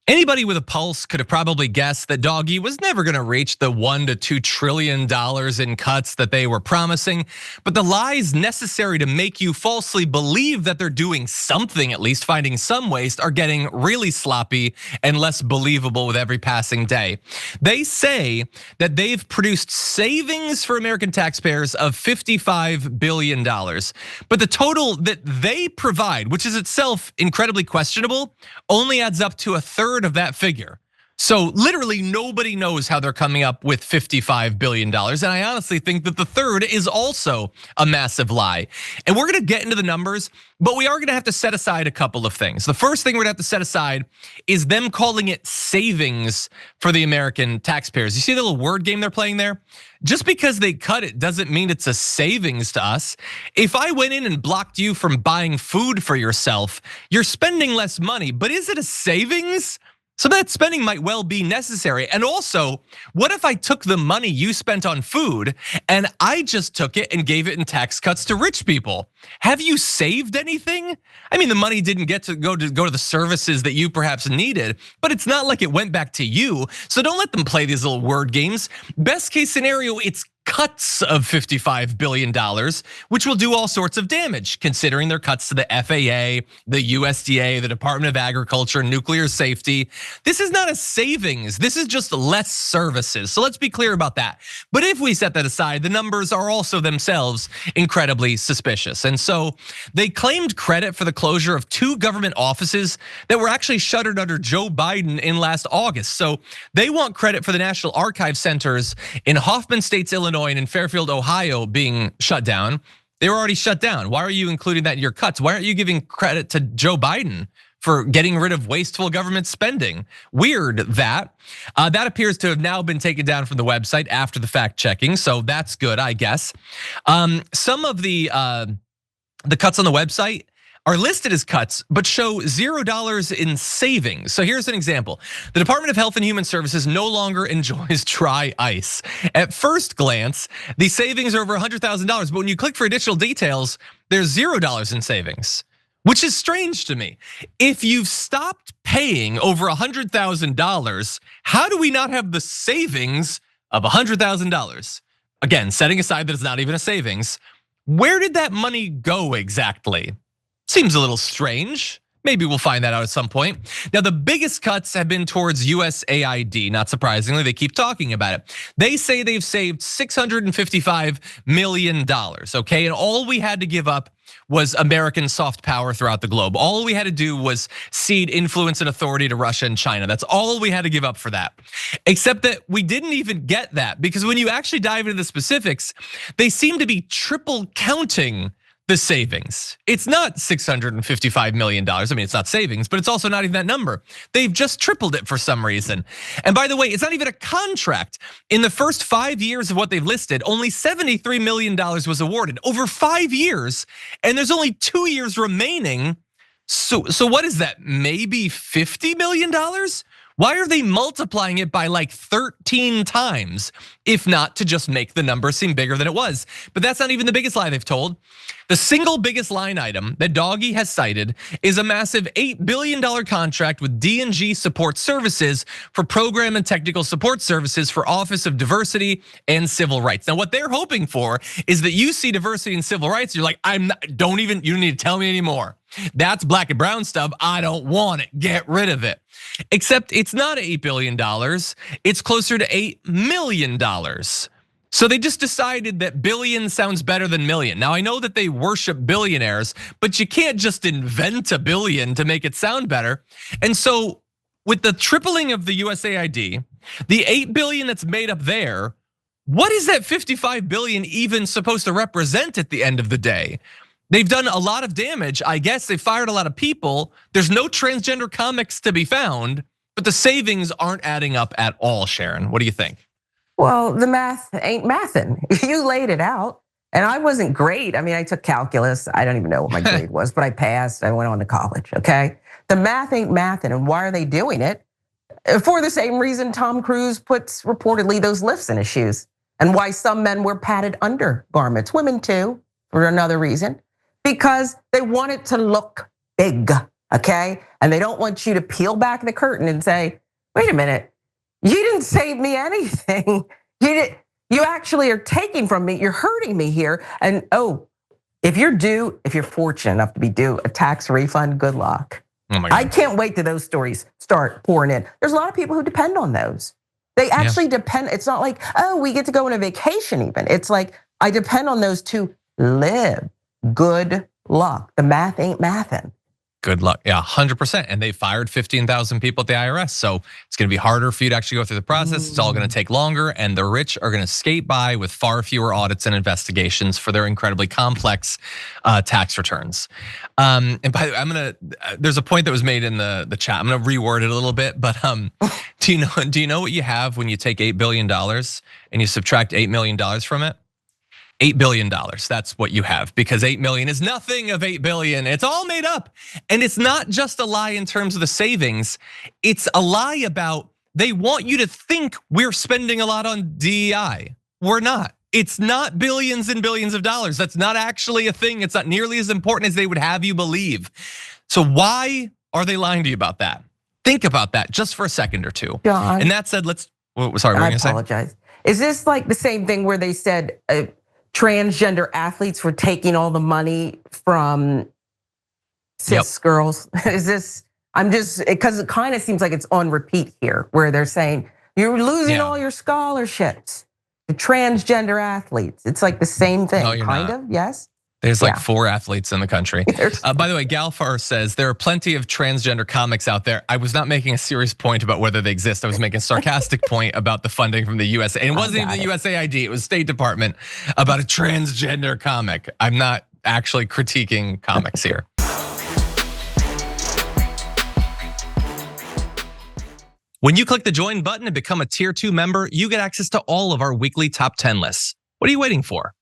Anybody with a pulse could have probably guessed that Doggy was never going to reach the $1 to $2 trillion in cuts that they were promising. But the lies necessary to make you falsely believe that they're doing something, at least finding some waste, are getting really sloppy and less believable with every passing day. They say that they've produced savings for American taxpayers of $55 billion. But the total that they provide, which is itself incredibly questionable, only adds up to a third of that figure. So literally nobody knows how they're coming up with $55 billion. And I honestly think that the third is also a massive lie. And we're gonna get into the numbers, but we are gonna have to set aside a couple of things. The first thing we're gonna have to set aside is them calling it savings for the American taxpayers. You see the little word game they're playing there? Just because they cut it doesn't mean it's a savings to us. If I went in and blocked you from buying food for yourself, you're spending less money, but is it a savings? So that spending might well be necessary. And also, what if I took the money you spent on food and I just took it and gave it in tax cuts to rich people? Have you saved anything? I mean, the money didn't get to go to the services that you perhaps needed, but it's not like it went back to you. So don't let them play these little word games. Best case scenario, it's cuts of $55 billion, which will do all sorts of damage, considering their cuts to the FAA, the USDA, the Department of Agriculture, nuclear safety. This is not a savings, this is just less services. So let's be clear about that. But if we set that aside, the numbers are also themselves incredibly suspicious. And so they claimed credit for the closure of 2 government offices that were actually shuttered under Joe Biden in last August. So they want credit for the National Archive Centers in Hoffman States, Illinois, and in Fairfield, Ohio being shut down. They were already shut down. Why are you including that in your cuts? Why aren't you giving credit to Joe Biden for getting rid of wasteful government spending? Weird that. That appears to have now been taken down from the website after the fact checking, so that's good, I guess. Some of the cuts on the website are listed as cuts, but show $0 in savings. So here's an example. The Department of Health and Human Services no longer enjoys dry ice. At first glance, the savings are over $100,000, but when you click for additional details, there's $0 in savings, which is strange to me. If you've stopped paying over $100,000, how do we not have the savings of $100,000? Again, setting aside that it's not even a savings, where did that money go exactly? Seems a little strange. Maybe we'll find that out at some point. Now, the biggest cuts have been towards USAID. Not surprisingly, they keep talking about it. They say they've saved $655 million, okay? And all we had to give up was American soft power throughout the globe. All we had to do was cede influence and authority to Russia and China. That's all we had to give up for that. Except that we didn't even get that, because when you actually dive into the specifics, they seem to be triple counting the savings. It's not $655 million. I mean, it's not savings, but it's also not even that number. They've just tripled it for some reason. And by the way, it's not even a contract. In the first 5 years of what they've listed, only $73 million was awarded over 5 years, and there's only 2 years remaining. So what is that? Maybe $50 million? Why are they multiplying it by like 13 times, if not to just make the number seem bigger than it was? But that's not even the biggest lie they've told. The single biggest line item that Doggy has cited is a massive $8 billion contract with D&G Support Services for program and technical support services for Office of Diversity and Civil Rights. Now, what they're hoping for is that you see diversity and civil rights, you're like, you don't need to tell me anymore. That's black and brown stuff, I don't want it, get rid of it. Except it's not $8 billion, it's closer to $8 million. So they just decided that billion sounds better than million. Now I know that they worship billionaires, but you can't just invent a billion to make it sound better. And so with the tripling of the USAID, the 8 billion that's made up there, what is that 55 billion even supposed to represent at the end of the day? They've done a lot of damage. I guess they fired a lot of people. There's no transgender comics to be found, but the savings aren't adding up at all, Sharon. What do you think? Well, the math ain't mathin'. You laid it out, and I wasn't great. I mean, I took calculus. I don't even know what my grade was, but I passed. I went on to college, okay? The math ain't mathin', and why are they doing it? For the same reason Tom Cruise puts reportedly those lifts in his shoes, and why some men wear padded undergarments, women too, for another reason, because they want it to look big. okay? And they don't want you to peel back the curtain and say, wait a minute, you didn't save me anything. You actually are taking from me, you're hurting me here. And if you're fortunate enough to be due a tax refund, good luck. Oh my God. I can't wait till those stories start pouring in. There's a lot of people who depend on those. They actually depend. It's not like, we get to go on a vacation even. It's like, I depend on those to live. Good luck. The math ain't mathin'. Good luck. Yeah, 100%. And they fired 15,000 people at the IRS. So it's going to be harder for you to actually go through the process. It's all going to take longer. And the rich are going to skate by with far fewer audits and investigations for their incredibly complex tax returns. And by the way, there's a point that was made in the chat. I'm going to reword it a little bit. But do you know what you have when you take $8 billion and you subtract $8 million from it? $8 billion, that's what you have, because 8 million is nothing of 8 billion. It's all made up. And it's not just a lie in terms of the savings. It's a lie about they want you to think we're spending a lot on DEI. We're not. It's not billions and billions of dollars. That's not actually a thing. It's not nearly as important as they would have you believe. So why are they lying to you about that? Think about that just for a second or two. John, and that said, sorry, what were you gonna say? I apologize. Is this like the same thing where they said transgender athletes were taking all the money from cis girls? Is this, because it kind of seems like it's on repeat here, where they're saying, you're losing all your scholarships to transgender athletes. It's like the same thing, No, you're kind not. of, yes? There's like 4 athletes in the country. By the way, Galfar says there are plenty of transgender comics out there. I was not making a serious point about whether they exist. I was making a sarcastic point about the funding from the USA. And it wasn't even the USAID, it was State Department about a transgender comic. I'm not actually critiquing comics here. When you click the join button and become a tier 2 member, you get access to all of our weekly top 10 lists. What are you waiting for?